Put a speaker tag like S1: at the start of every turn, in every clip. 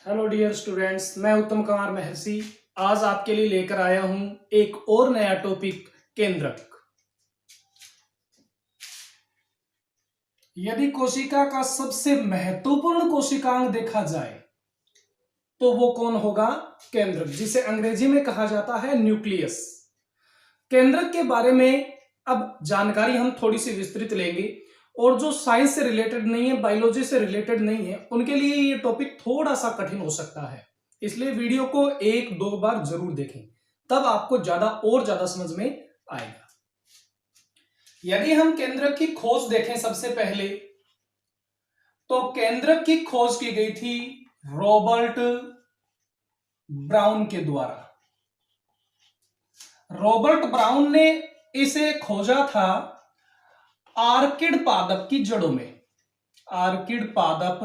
S1: Hello dear students, मैं उत्तम कुमार महर्षि आज आपके लिए लेकर आया हूं एक और नया टॉपिक केंद्रक। यदि कोशिका का सबसे महत्वपूर्ण कोशिकांग देखा जाए तो वो कौन होगा? केंद्रक, जिसे अंग्रेजी में कहा जाता है न्यूक्लियस। केंद्रक के बारे में अब जानकारी हम थोड़ी सी विस्तृत लेंगे, और जो साइंस से रिलेटेड नहीं है, बायोलॉजी से रिलेटेड नहीं है, उनके लिए ये टॉपिक थोड़ा सा कठिन हो सकता है। इसलिए वीडियो को एक दो बार जरूर देखें, तब आपको ज्यादा समझ में आएगा। यदि हम केंद्रक की खोज देखें सबसे पहले, तो केंद्रक की खोज की गई थी रॉबर्ट ब्राउन के द्वारा। रॉबर्ट ब्राउन ने इसे खोजा था आर्किड पादप की जड़ों में। आर्किड पादप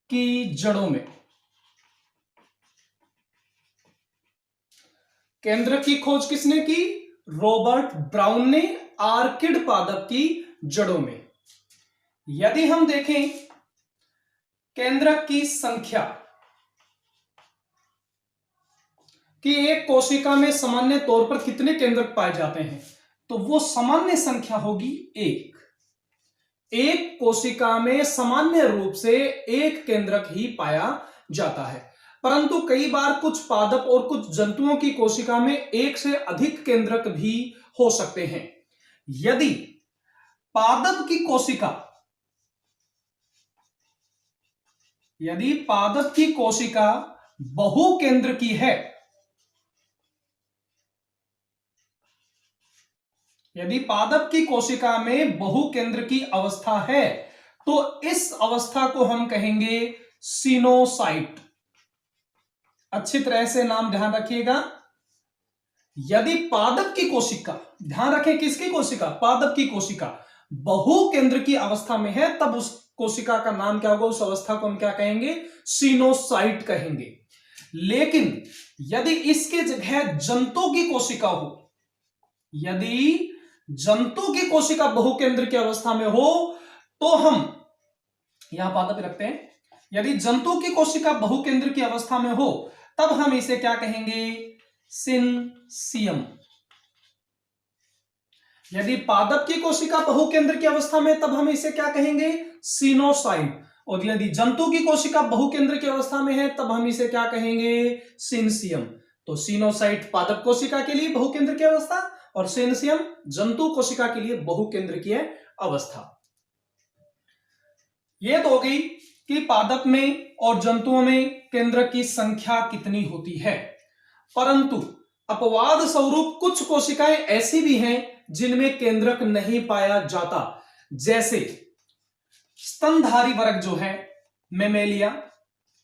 S1: की जड़ों में केंद्रक की खोज किसने की? रॉबर्ट ब्राउन ने, आर्किड पादप की जड़ों में। यदि हम देखें केंद्रक की संख्या कि एक कोशिका में सामान्य तौर पर कितने केंद्रक पाए जाते हैं, तो वो सामान्य संख्या होगी एक। एक कोशिका में सामान्य रूप से एक केंद्रक ही पाया जाता है, परंतु कई बार कुछ पादप और कुछ जंतुओं की कोशिका में एक से अधिक केंद्रक भी हो सकते हैं। यदि पादप की कोशिका बहुकेंद्र की है, यदि पादप की कोशिका में बहुकेंद्र की अवस्था है, तो इस अवस्था को हम कहेंगे सिनोसाइट। अच्छी तरह से नाम ध्यान रखिएगा। यदि पादप की कोशिका, ध्यान रखें किसकी कोशिका? पादप की कोशिका बहुकेंद्र की अवस्था में है, तब उस कोशिका का नाम क्या होगा? उस अवस्था को हम क्या कहेंगे? सिनोसाइट कहेंगे। लेकिन यदि इसके जगह जंतु की कोशिका हो, यदि जंतु की कोशिका बहुकेंद्र की अवस्था में हो, तो हम यहां पादप रखते हैं, यदि जंतु की कोशिका बहुकेंद्र की अवस्था में हो, तब हम इसे क्या कहेंगे? सिनसियम। यदि पादप की कोशिका बहुकेंद्र की अवस्था में, तब हम इसे क्या कहेंगे? सिनोसाइट। और यदि जंतु की कोशिका बहुकेंद्र की अवस्था में है, तब हम इसे क्या कहेंगे? सिनसियम। तो सिनोसाइट पादप कोशिका के लिए बहुकेंद्र की अवस्था, और सिनसियम जंतु कोशिका के लिए बहुकेंद्र की अवस्था। यह तो हो गई कि पादप में और जंतुओं में केंद्रक की संख्या कितनी होती है। परंतु अपवाद स्वरूप कुछ कोशिकाएं ऐसी भी हैं जिनमें केंद्रक नहीं पाया जाता, जैसे स्तनधारी वर्ग जो है, मेमेलिया।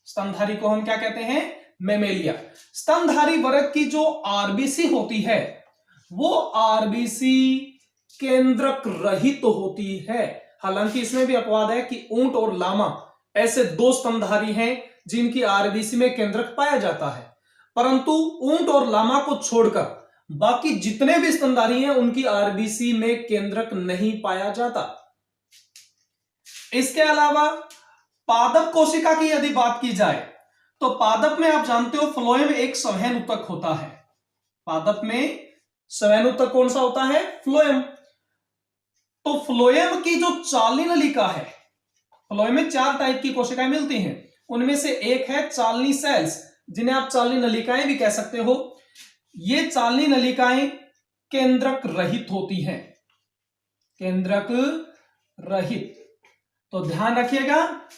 S1: स्तनधारी को हम क्या कहते हैं? मेमेलिया। स्तनधारी वर्ग की जो आरबीसी होती है, वो आरबीसी केंद्रक रहित तो होती है। हालांकि इसमें भी अपवाद है कि ऊंट और लामा ऐसे दो स्तनधारी हैं जिनकी आरबीसी में केंद्रक पाया जाता है, परंतु ऊंट और लामा को छोड़कर बाकी जितने भी स्तनधारी हैं उनकी आरबीसी में केंद्रक नहीं पाया जाता। इसके अलावा पादप कोशिका की यदि बात की जाए, तो पादप में आप जानते हो फ्लोएम एक संवहन ऊतक होता है। पादप में संवहन ऊतक कौन सा होता है? फ्लोएम। तो फ्लोएम की जो चालनी नलिका है, फ्लोएम में 4 टाइप की कोशिकाएं मिलती हैं, उनमें से एक है चालनी सेल्स, जिन्हें आप चालनी नलिकाएं भी कह सकते हो। ये चालनी नलिकाएं केंद्रक रहित होती हैं, केंद्रक रहित। तो ध्यान रखिएगा,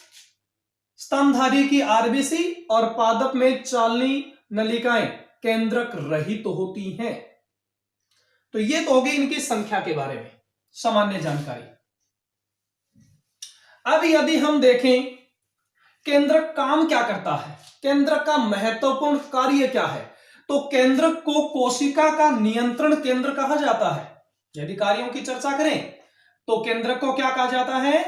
S1: स्तनधारी की आरबीसी और पादप में चालनी नलिकाएं केंद्रक रहित होती हैं। तो ये तो हो गई इनकी संख्या के बारे में सामान्य जानकारी। अब यदि हम देखें केंद्रक काम क्या करता है, केंद्रक का महत्वपूर्ण कार्य क्या है, तो केंद्रक को कोशिका का नियंत्रण केंद्र कहा जाता है। यदि कार्यों की चर्चा करें तो केंद्रक को क्या कहा जाता है?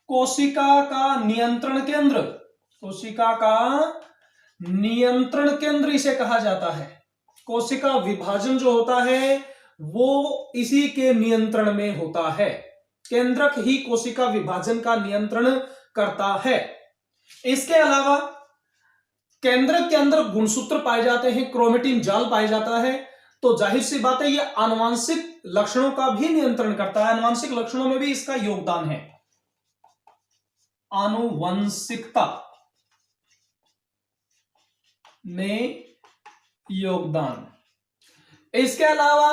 S1: कोशिका का नियंत्रण केंद्र। कोशिका का नियंत्रण केंद्र इसे कहा जाता है। कोशिका विभाजन जो होता है वो इसी के नियंत्रण में होता है। केंद्रक ही कोशिका विभाजन का नियंत्रण करता है। इसके अलावा केंद्रक के अंदर गुणसूत्र पाए जाते हैं, क्रोमेटिन जाल पाया जाता है, तो जाहिर सी बात है यह आनुवांशिक लक्षणों का भी नियंत्रण करता है। आनुवांशिक लक्षणों में भी इसका योगदान है, आनुवंशिकता में योगदान। इसके अलावा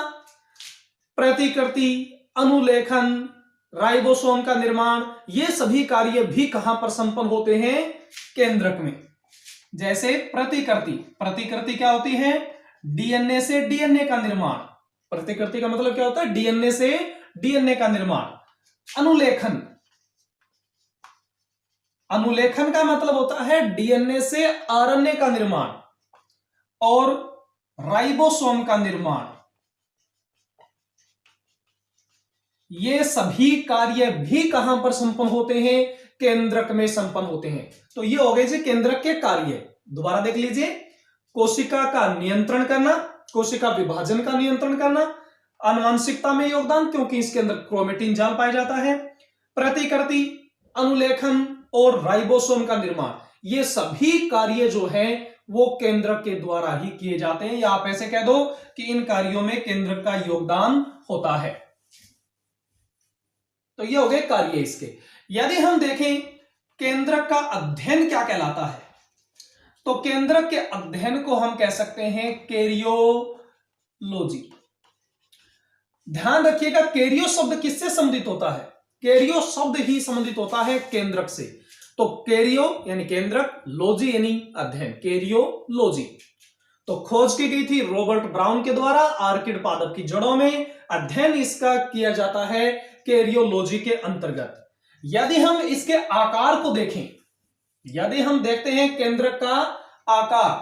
S1: प्रतिकृति, अनुलेखन, राइबोसोम का निर्माण, ये सभी कार्य भी कहां पर संपन्न होते हैं? केंद्रक में। जैसे प्रतिकृति, प्रतिकृति क्या होती है? डीएनए से डीएनए का निर्माण। प्रतिकृति का मतलब क्या होता है? डीएनए से डीएनए का निर्माण। अनुलेखन, अनुलेखन का मतलब होता है डीएनए से आरएनए का निर्माण। और राइबोसोम का निर्माण, ये सभी कार्य भी कहां पर संपन्न होते हैं? केंद्रक में संपन्न होते हैं। तो ये हो गए जी केंद्रक के कार्य। दोबारा देख लीजिए, कोशिका का नियंत्रण करना, कोशिका विभाजन का नियंत्रण करना, आनुवंशिकता में योगदान क्योंकि इसके अंदर क्रोमेटिन जाल पाया जाता है, प्रतिकृति, अनुलेखन और राइबोसोम का निर्माण, ये सभी कार्य जो है वो केंद्रक के द्वारा ही किए जाते हैं, या आप ऐसे कह दो कि इन कार्यों में केंद्रक का योगदान होता है। तो ये हो गए कार्य इसके। यदि हम देखें केंद्रक का अध्ययन क्या कहलाता है, तो केंद्रक के अध्ययन को हम कह सकते हैं कैरियोलॉजी। ध्यान रखिएगा, कैरियो शब्द किससे संबंधित होता है? कैरियो शब्द ही संबंधित होता है केंद्रक से। तो कैरियो यानी केंद्रक, लॉजी यानी अध्ययन, कैरियोलॉजी। तो खोज की गई थी रॉबर्ट ब्राउन के द्वारा आर्किड पादप की जड़ों में। अध्ययन इसका किया जाता है कैरियोलॉजी के अंतर्गत। यदि हम इसके आकार को देखें, यदि हम देखते हैं केंद्रक का आकार,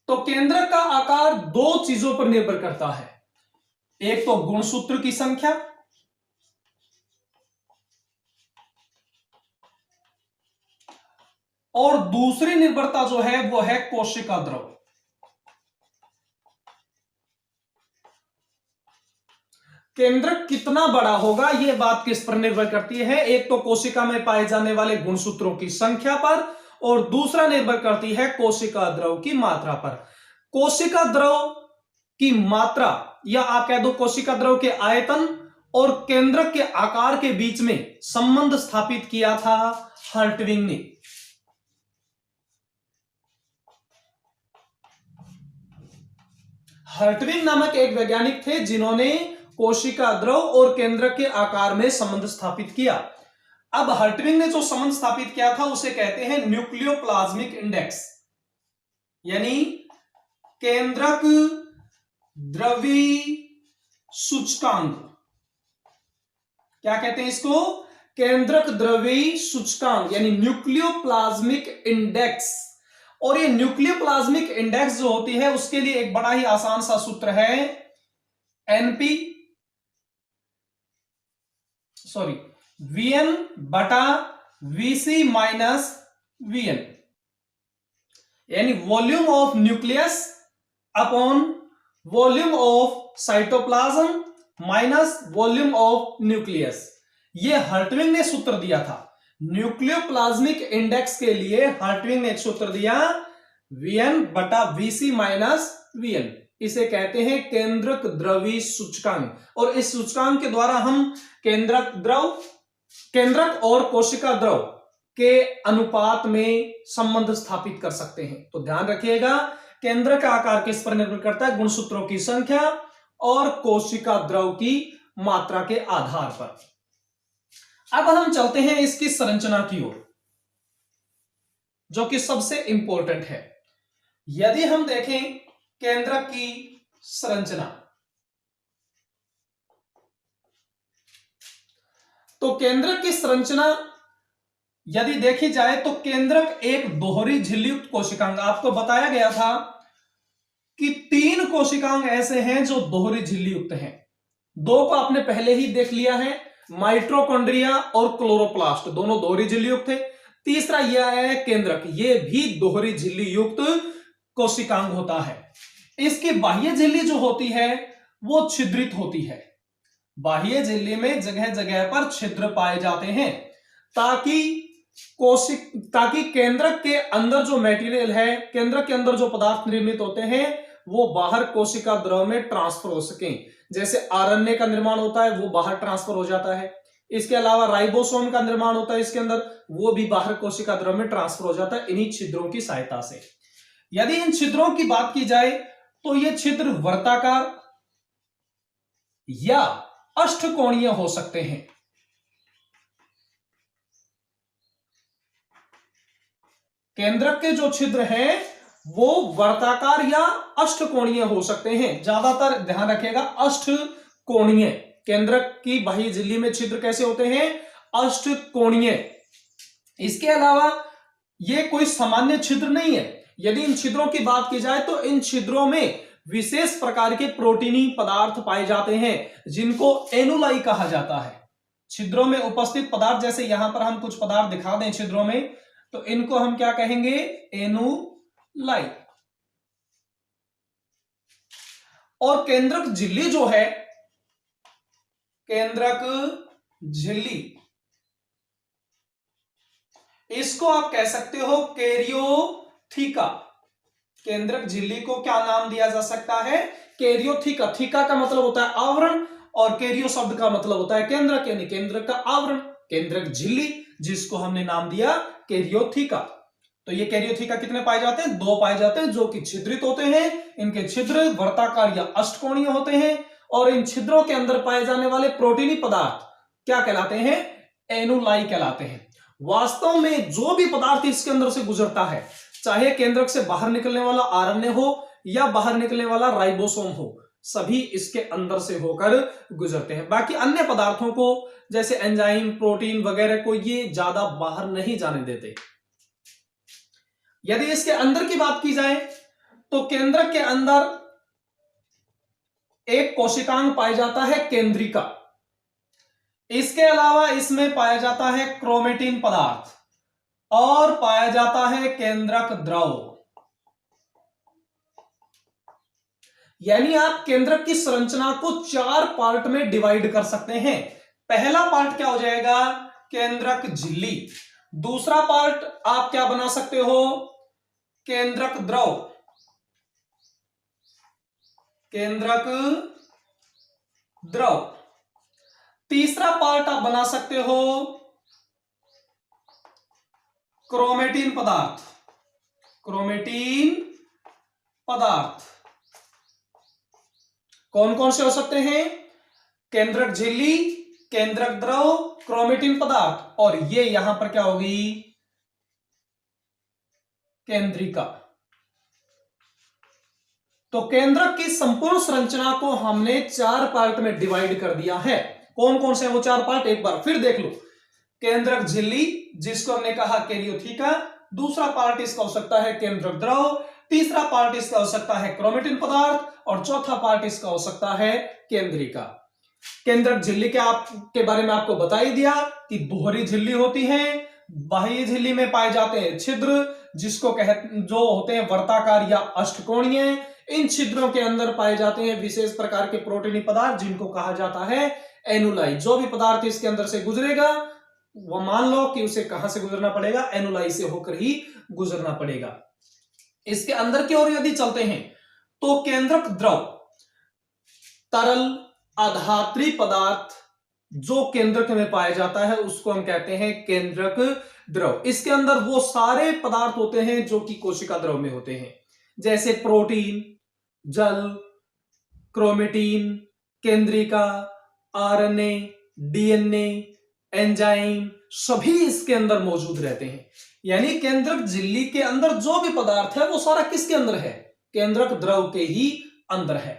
S1: तो केंद्रक का आकार दो चीजों पर निर्भर करता है। एक तो गुणसूत्र की संख्या, और दूसरी निर्भरता जो है वो है कोशिका द्रव। केंद्रक कितना बड़ा होगा यह बात किस पर निर्भर करती है? एक तो कोशिका में पाए जाने वाले गुणसूत्रों की संख्या पर, और दूसरा निर्भर करती है कोशिका द्रव की मात्रा पर। कोशिका द्रव की मात्रा, या आप कह दो कोशिका द्रव के आयतन और केंद्रक के आकार के बीच में संबंध स्थापित किया था हर्टविग ने। हर्टविग नामक एक वैज्ञानिक थे जिन्होंने कोशिका द्रव और केंद्रक के आकार में संबंध स्थापित किया। अब हर्टविग ने जो संबंध स्थापित किया था उसे कहते हैं न्यूक्लियोप्लाज्मिक इंडेक्स, यानी केंद्रक द्रव्य सूचकांक। क्या कहते हैं इसको? केंद्रक द्रव्य सूचकांक, यानी न्यूक्लियोप्लाज्मिक इंडेक्स। और ये न्यूक्लियोप्लाज्मिक इंडेक्स जो होती है उसके लिए एक बड़ा ही आसान सा सूत्र है, वीएन बटा वीसी माइनस वीएन, यानी volume of nucleus upon volume of cytoplasm minus volume of nucleus. ये हर्टविग ने सूत्र दिया था। न्यूक्लियोप्लाज्मिक इंडेक्स के लिए हर्टविग ने एक सूत्र दिया, वीएन बटा वीसी माइनस वीएन। इसे कहते हैं केंद्रक द्रव्य सूचकांक। और इस सूचकांक के द्वारा हम केंद्रक और कोशिका द्रव के अनुपात में संबंध स्थापित कर सकते हैं। तो ध्यान रखिएगा, केंद्रक का आकार किस पर निर्भर करता है? गुणसूत्रों की संख्या और कोशिका द्रव की मात्रा के आधार पर। अब हम चलते हैं इसकी संरचना की ओर, जो कि सबसे इंपॉर्टेंट है। यदि हम देखें केंद्रक की संरचना, तो केंद्रक की संरचना यदि देखी जाए तो केंद्रक एक दोहरी झिल्लीयुक्त कोशिकांग। आपको बताया गया था कि 3 कोशिकांग ऐसे हैं जो दोहरी झिल्लीयुक्त हैं। 2 को आपने पहले ही देख लिया है, माइटोकॉन्ड्रिया और क्लोरोप्लास्ट, दोनों दोहरी झिल्ली युक्त थे। तीसरा यह है केंद्रक, यह भी दोहरी झिल्ली युक्त कोशिकांग होता है। इसकी बाह्य झिल्ली जो होती है वो छिद्रित होती है। बाह्य झिल्ली में जगह जगह पर छिद्र पाए जाते हैं। ताकि ताकि केंद्रक के अंदर जो मटेरियल है, केंद्रक के अंदर जो पदार्थ निर्मित होते हैं वो बाहर कोशिका द्रव में ट्रांसफर हो सके। जैसे आरएनए का निर्माण होता है वो बाहर ट्रांसफर हो जाता है। इसके अलावा राइबोसोम का निर्माण होता है इसके अंदर, वो भी बाहर कोशिका द्रव में ट्रांसफर हो जाता है इन्हीं छिद्रों की सहायता से। यदि इन छिद्रों की बात की जाए तो ये छिद्र वर्ताकार या अष्टकोणीय हो सकते हैं। केंद्रक के जो छिद्र हैं वो वर्ताकार या अष्टकोणीय हो सकते हैं। ज्यादातर ध्यान रखिएगा अष्टकोणीय। केंद्रक की बाह्य झिल्ली में छिद्र कैसे होते हैं? अष्टकोणीय। इसके अलावा ये कोई सामान्य छिद्र नहीं है। यदि इन छिद्रों की बात की जाए तो इन छिद्रों में विशेष प्रकार के प्रोटीनी पदार्थ पाए जाते हैं जिनको एनुलाई कहा जाता है। छिद्रों में उपस्थित पदार्थ, जैसे यहां पर हम कुछ पदार्थ दिखा दें छिद्रों में, तो इनको हम क्या कहेंगे? एनुलाई। और केंद्रक झिल्ली जो है, केंद्रक झिल्ली, इसको आप कह सकते हो कैरियोथीका। केंद्रक झिल्ली को क्या नाम दिया जा सकता है? कैरियोथीका। थीका का मतलब होता है आवरण और कैरियो शब्द का मतलब होता है केंद्रक, यानी केंद्रक का आवरण। केंद्रक झिल्ली जिसको हमने नाम दिया कैरियोथीका। तो ये कैरियोथीका कितने पाए जाते हैं? 2 पाए जाते हैं, जो कि छिद्रित होते हैं। इनके छिद्र वर्ताकार या अष्टकोणीय होते हैं और इन छिद्रों के अंदर पाए जाने वाले प्रोटीनी पदार्थ क्या कहलाते हैं? एनुलाई कहलाते हैं। वास्तव में जो भी पदार्थ इसके अंदर से गुजरता है, चाहे केंद्रक से बाहर निकलने वाला आरएनए हो या बाहर निकलने वाला राइबोसोम हो, सभी इसके अंदर से होकर गुजरते हैं। बाकी अन्य पदार्थों को जैसे एंजाइम, प्रोटीन वगैरह को ये ज्यादा बाहर नहीं जाने देते। यदि इसके अंदर की बात की जाए तो केंद्रक के अंदर एक कोशिकांग पाया जाता है केंद्रिका। इसके अलावा इसमें पाया जाता है क्रोमेटिन पदार्थ और पाया जाता है केंद्रक द्रव। यानी आप केंद्रक की संरचना को 4 पार्ट में डिवाइड कर सकते हैं। पहला पार्ट क्या हो जाएगा? केंद्रक झिल्ली। दूसरा पार्ट आप क्या बना सकते हो? केंद्रक द्रव। केंद्रक द्रव। तीसरा पार्ट आप बना सकते हो क्रोमेटिन पदार्थ। क्रोमेटिन पदार्थ कौन कौन से हो सकते हैं? केंद्रक झिल्ली, केंद्रक द्रव, क्रोमेटिन पदार्थ, और ये यहां पर क्या होगी? केंद्रिका। तो केंद्रक की संपूर्ण संरचना को हमने 4 पार्ट में डिवाइड कर दिया है। कौन कौन से हैं वो 4 पार्ट? एक बार फिर देख लो। केंद्रक झिल्ली जिसको हमने कहा कैरियोथीका, दूसरा पार्ट इसका हो सकता है केंद्रक द्रव, तीसरा पार्ट इसका हो सकता है क्रोमेटिन पदार्थ, और चौथा पार्ट इसका हो सकता है केंद्रिका। केंद्रक झिल्ली के बारे में आपको बता ही दिया कि दोहरी झिल्ली होती है। बाह्य झिल्ली में पाए जाते हैं छिद्र जिसको जो होते हैं वर्ताकार या अष्टकोणीय। इन छिद्रों के अंदर पाए जाते हैं विशेष प्रकार के प्रोटीनी पदार्थ जिनको कहा जाता है एनुलाई। जो भी पदार्थ इसके अंदर से गुजरेगा वो मान लो कि उसे कहां से गुजरना पड़ेगा? एनुलाई से होकर ही गुजरना पड़ेगा। इसके अंदर की ओर यदि चलते हैं तो केंद्रक द्रव, तरल आधात्री पदार्थ जो केंद्रक में पाया जाता है उसको हम कहते हैं केंद्रक द्रव। इसके अंदर वो सारे पदार्थ होते हैं जो कि कोशिका द्रव में होते हैं, जैसे प्रोटीन, जल, क्रोमेटिन, केंद्रिका, आरएनए, डीएनए, एंजाइम, सभी इसके अंदर मौजूद रहते हैं। यानी केंद्रक झिल्ली के अंदर जो भी पदार्थ है वो सारा किसके अंदर है? केंद्रक द्रव के ही अंदर है।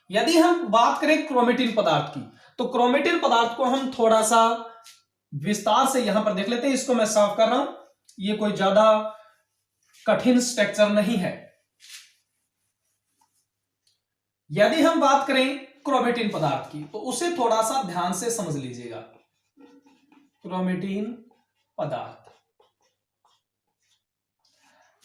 S1: यदि हम बात करें क्रोमेटिन पदार्थ की, तो क्रोमेटिन पदार्थ को हम थोड़ा सा विस्तार से यहां पर देख लेते हैं। इसको मैं साफ कर रहा हूं, ये कोई ज्यादा कठिन स्ट्रक्चर नहीं है। यदि हम बात करें क्रोमेटिन पदार्थ की तो उसे थोड़ा सा ध्यान से समझ लीजिएगा। क्रोमेटिन पदार्थ,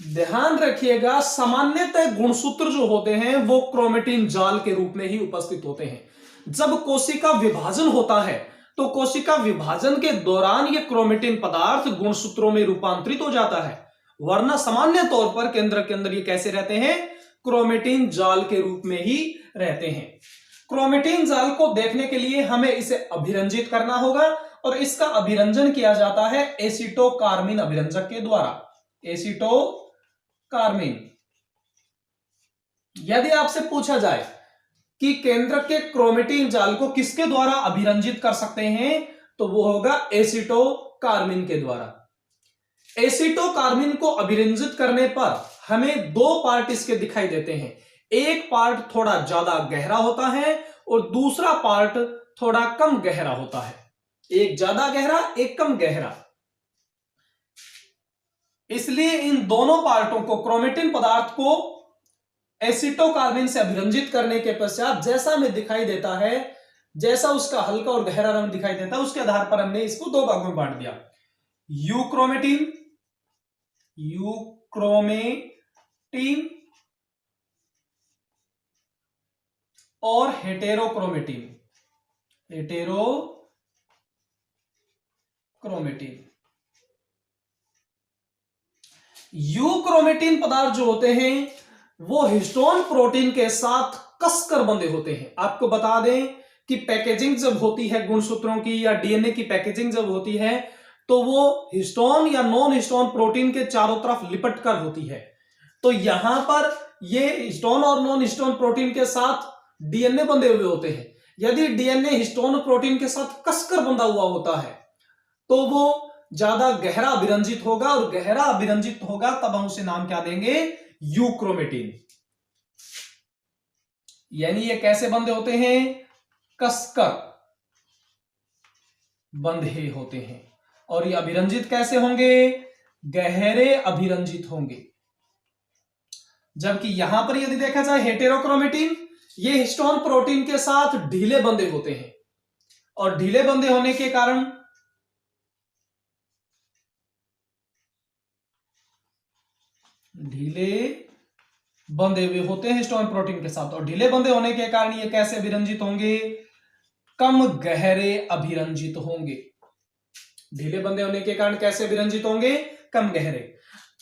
S1: ध्यान रखिएगा सामान्यतः गुणसूत्र जो होते हैं वो क्रोमेटिन जाल के रूप में ही उपस्थित होते हैं। जब कोशिका विभाजन होता है तो कोशिका विभाजन के दौरान यह क्रोमेटिन पदार्थ गुणसूत्रों में रूपांतरित हो जाता है, वरना सामान्य तौर पर केंद्र के अंदर ये कैसे रहते हैं, क्रोमेटिन जाल के रूप में ही रहते हैं। क्रोमेटिन जाल को देखने के लिए हमें इसे अभिरंजित करना होगा और इसका अभिरंजन किया जाता है एसिटोकार्मिन अभिरंजक के द्वारा। एसिटोकार्मिन। यदि आपसे पूछा जाए कि केंद्रक के क्रोमेटिन जाल को किसके द्वारा अभिरंजित कर सकते हैं, तो वो होगा एसिटोकार्मिन के द्वारा। एसिटोकार्मिन को अभिरंजित करने पर हमें दो पार्ट इसके दिखाई देते हैं। एक पार्ट थोड़ा ज्यादा गहरा होता है और दूसरा पार्ट थोड़ा कम गहरा होता है। एक ज्यादा गहरा, एक कम गहरा। इसलिए इन दोनों पार्टों को, क्रोमेटिन पदार्थ को एसिटोकार्मिन से अभिरंजित करने के पश्चात जैसा हमें दिखाई देता है, जैसा उसका हल्का और गहरा रंग दिखाई देता है, उसके आधार पर हमने इसको दो भागों में बांट दिया। यूक्रोमेटिन, यूक्रोमेटिन और हेटेरोक्रोमेटिन, हेटेरोक्रोमेटिन। यूक्रोमेटिन पदार्थ जो होते हैं वो हिस्टोन प्रोटीन के साथ कसकर बंधे होते हैं। आपको बता दें कि पैकेजिंग जब होती है गुणसूत्रों की या डीएनए की पैकेजिंग जब होती है तो वो हिस्टोन या नॉन हिस्टोन प्रोटीन के चारों तरफ लिपट कर होती है। तो यहां पर ये हिस्टोन और नॉन हिस्टोन प्रोटीन के साथ डीएनए बंधे हुए होते हैं। यदि डीएनए हिस्टोन प्रोटीन के साथ कसकर बंधा हुआ होता है तो वो ज्यादा गहरा अभिरंजित होगा, और गहरा अभिरंजित होगा तब हम उसे नाम क्या देंगे, यूक्रोमेटिन। यानी ये कैसे बंधे होते हैं, कसकर बंधे होते हैं। और ये अभिरंजित कैसे होंगे, गहरे अभिरंजित होंगे। जबकि यहां पर यदि देखा जाए हेटेरोक्रोमेटिन, ये हिस्टोन प्रोटीन के साथ ढीले बंधे होते हैं, और ढीले बंधे होने के कारण ढीले बंधे हुए होते हैं हिस्टोन प्रोटीन के साथ, और ढीले बंधे होने के कारण ये कैसे अभिरंजित होंगे, कम गहरे अभिरंजित होंगे। ढीले बंधे होने के कारण कैसे अभिरंजित होंगे, कम गहरे।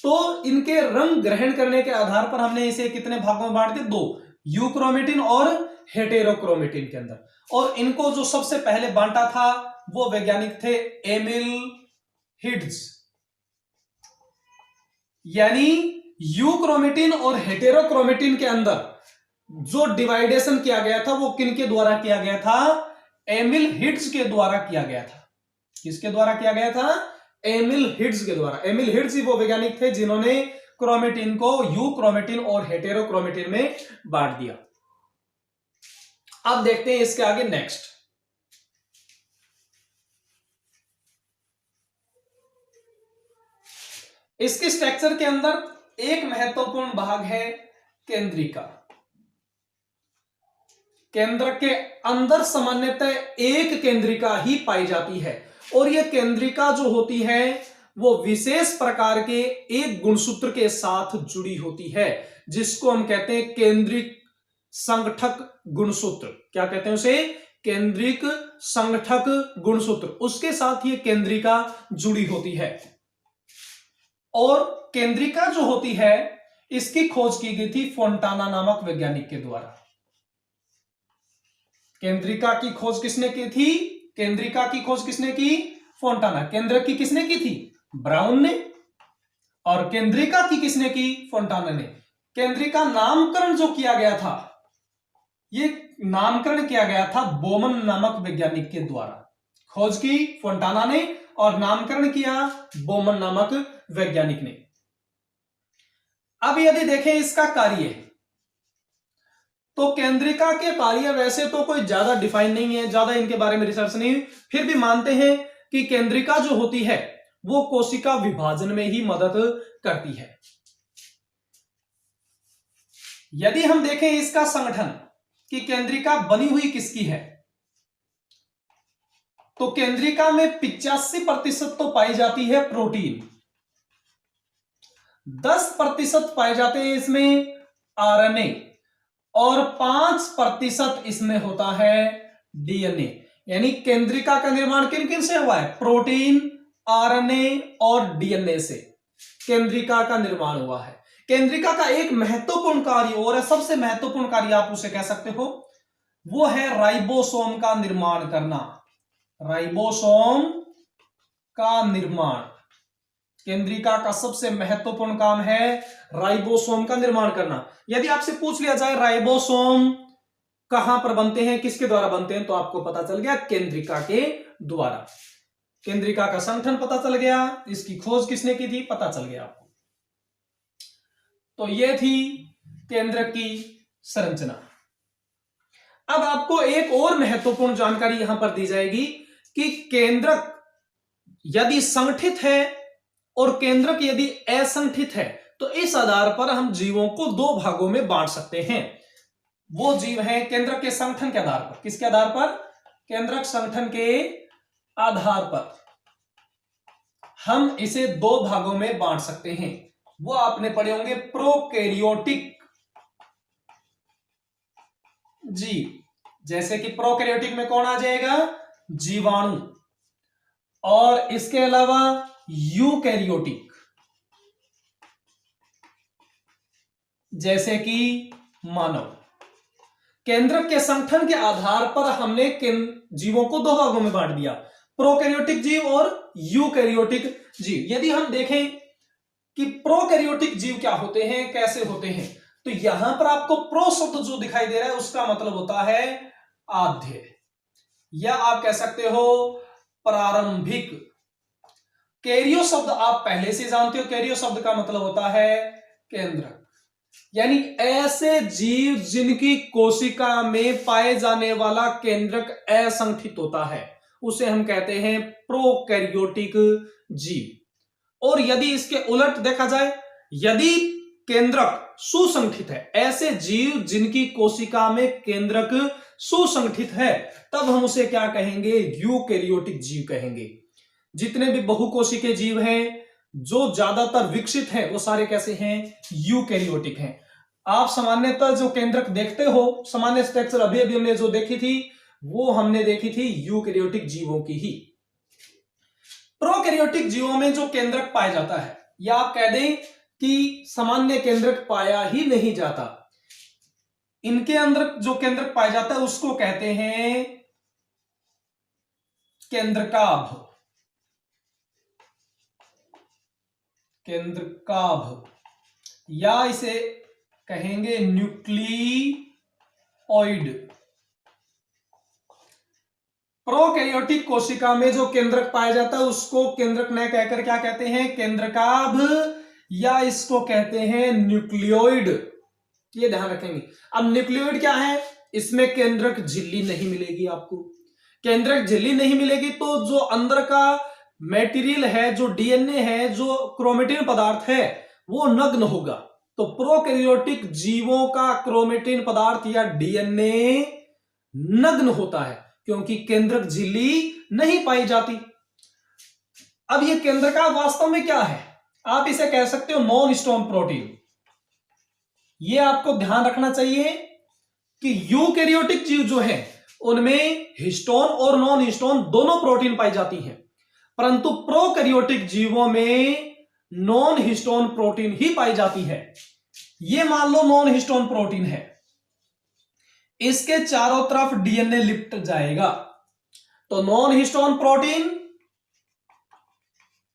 S1: तो इनके रंग ग्रहण करने के आधार पर हमने इसे कितने भागों में बांट दिया, दो, यूक्रोमेटिन और हेटेरोक्रोमेटिन के अंदर। और इनको जो सबसे पहले बांटा था वो वैज्ञानिक थे एमिल हिड्स। यानी यूक्रोमेटिन और हेटेरोक्रोमेटिन के अंदर जो डिवाइडेशन किया गया था वो किनके द्वारा किया गया था, एमिल हिड्स के द्वारा किया गया था। किसके द्वारा किया गया था, एमिल हिड्स के द्वारा। एमिल हिड्स ही वो वैज्ञानिक थे जिन्होंने क्रोमेटिन को यूक्रोमेटिन और हेटेरोक्रोमेटिन में बांट दिया। अब देखते हैं इसके आगे नेक्स्ट। इसके स्ट्रक्चर के अंदर एक महत्वपूर्ण भाग है केंद्रिका। केंद्र के अंदर सामान्यतः एक केंद्रिका ही पाई जाती है, और यह केंद्रिका जो होती है वो विशेष प्रकार के एक गुणसूत्र के साथ जुड़ी होती है, जिसको हम कहते हैं केंद्रिक संगठक गुणसूत्र। क्या कहते हैं उसे, केंद्रिक संगठक गुणसूत्र। उसके साथ ये केंद्रिका जुड़ी होती है। और केंद्रिका जो होती है इसकी खोज की गई थी फोंटाना नामक वैज्ञानिक के द्वारा। केंद्रिका की खोज किसने की थी, केंद्रिका की खोज किसने की, फोंटाना। केंद्रक की किसने की थी, ब्राउन ने। और केंद्रिका की किसने की, फोंटाना ने। केंद्रिका नामकरण जो किया गया था, ये नामकरण किया गया था बोमन नामक वैज्ञानिक के द्वारा। खोज की फोंटाना ने और नामकरण किया बोमन नामक वैज्ञानिक ने। अब यदि देखें इसका कार्य, तो केंद्रिका के कार्य वैसे तो कोई ज्यादा डिफाइन नहीं है, ज्यादा इनके बारे में रिसर्च नहीं, फिर भी मानते हैं कि केंद्रिका जो होती है वो कोशिका विभाजन में ही मदद करती है। यदि हम देखें इसका संगठन कि केंद्रिका बनी हुई किसकी है, तो केंद्रिका में 85% तो पाई जाती है प्रोटीन, 10% पाए जाते हैं इसमें आरएनए, और 5% इसमें होता है डीएनए। यानी केंद्रिका का निर्माण किन किन से हुआ है? प्रोटीन, आरएनए और डीएनए से केंद्रिका का निर्माण हुआ है। केंद्रिका का एक महत्वपूर्ण कार्य और है, सबसे महत्वपूर्ण कार्य आप उसे कह सकते हो, वो है राइबोसोम का निर्माण करना। राइबोसोम का निर्माण, केंद्रिका का सबसे महत्वपूर्ण काम है राइबोसोम का निर्माण करना। यदि आपसे पूछ लिया जाए राइबोसोम कहां पर बनते हैं, किसके द्वारा बनते हैं, तो आपको पता चल गया केंद्रिका के द्वारा। केंद्रिका का संगठन पता चल गया, इसकी खोज किसने की थी पता चल गया आपको। तो यह थी केंद्रक की संरचना। अब आपको एक और महत्वपूर्ण जानकारी यहां पर दी जाएगी कि केंद्रक यदि संगठित है और केंद्रक यदि असंगठित है, तो इस आधार पर हम जीवों को दो भागों में बांट सकते हैं। वो जीव हैं केंद्रक के संगठन के आधार पर। किसके आधार पर? केंद्रक संगठन के आधार पर हम इसे दो भागों में बांट सकते हैं। वो आपने पढ़े होंगे प्रोकैरियोटिक जीव, जैसे कि प्रोकैरियोटिक में कौन आ जाएगा? जीवाणु। और इसके अलावा यूकैरियोटिक, जैसे कि मानव। केंद्रक के संगठन के आधार पर हमने जीवों को दो भागों में बांट दिया, प्रोकैरियोटिक जीव और यूकैरियोटिक जीव। यदि हम देखें कि प्रोकैरियोटिक जीव क्या होते हैं, कैसे होते हैं, तो यहां पर आपको प्रो शब्द जो दिखाई दे रहा है उसका मतलब होता है आद्य, या आप कह सकते हो प्रारंभिक। कैरियो शब्द आप पहले से जानते हो, कैरियो शब्द का मतलब होता है केंद्रक, यानी ऐसे जीव जिनकी कोशिका में पाए जाने वाला केंद्रक असंगठित होता है, उसे हम कहते हैं प्रोकैरियोटिक जीव। और यदि इसके उलट देखा जाए, यदि केंद्रक सुसंगठित है, ऐसे जीव जिनकी कोशिका में केंद्रक सुसंगठित है, तब हम उसे क्या कहेंगे? यूकैरियोटिक जीव कहेंगे। जितने भी बहुकोशिकीय जीव हैं, जो ज्यादातर विकसित हैं, वो सारे कैसे हैं? यूकैरियोटिक हैं। आप सामान्यतः जो केंद्रक देखते हो, सामान्य स्ट्रक्चर अभी अभी हमने जो देखी थी, वो हमने देखी थी यूकैरियोटिक जीवों की ही। प्रोकैरियोटिक जीवों में जो केंद्रक पाया जाता है, या आप कह दें कि सामान्य केंद्रक पाया ही नहीं जाता, इनके अंदर जो केंद्रक पाया जाता है उसको कहते हैं केंद्रकाभ। केंद्रकाभ, या इसे कहेंगे न्यूक्लियोइड। प्रोकैरियोटिक कोशिका में जो केंद्रक पाया जाता है उसको केंद्रक न कहकर क्या कहते हैं? केंद्रकाभ, या इसको कहते हैं न्यूक्लियोइड। ये ध्यान रखेंगे। अब न्यूक्लियोइड क्या है? इसमें केंद्रक झिल्ली नहीं मिलेगी आपको। केंद्रक झिल्ली नहीं मिलेगी तो जो अंदर का मेटीरियल है, जो डीएनए है, जो क्रोमेटिन पदार्थ है, वो नग्न होगा। तो प्रोकैरियोटिक जीवों का क्रोमेटिन पदार्थ या डीएनए नग्न होता है, क्योंकि केंद्रक झिल्ली नहीं पाई जाती। अब ये केंद्रकाभ वास्तव में क्या है? आप इसे कह सकते हो नॉन हिस्टोन प्रोटीन। ये आपको ध्यान रखना चाहिए कि यूकैरियोटिक जीव जो है उनमें हिस्टोन और नॉन हिस्टोन दोनों प्रोटीन पाई जाती हैं, परंतु प्रोकैरियोटिक जीवों में नॉन हिस्टोन प्रोटीन ही पाई जाती है। ये मान लो नॉन हिस्टोन प्रोटीन है, इसके चारों तरफ डीएनए लिपट जाएगा, तो non histone protein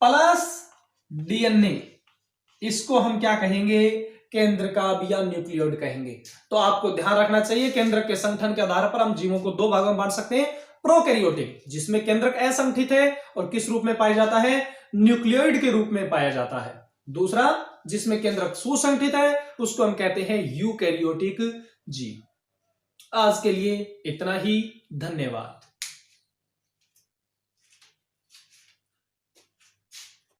S1: plus DNA, इसको हम क्या कहेंगे? केंद्रकाभ या न्यूक्लियोइड कहेंगे। तो आपको ध्यान रखना चाहिए, केंद्रक के संगठन के आधार पर हम जीवों को दो भागों में बांट सकते हैं। प्रोकैरियोटिक, जिसमें केंद्रक असंगठित है और किस रूप में पाया जाता है? न्यूक्लियोइड के रूप में पाया जाता है। दूसरा, जिसमें केंद्रक सुसंगठित है, उसको हम कहते हैं यूकैरियोटिक जीव। आज के लिए इतना ही, धन्यवाद।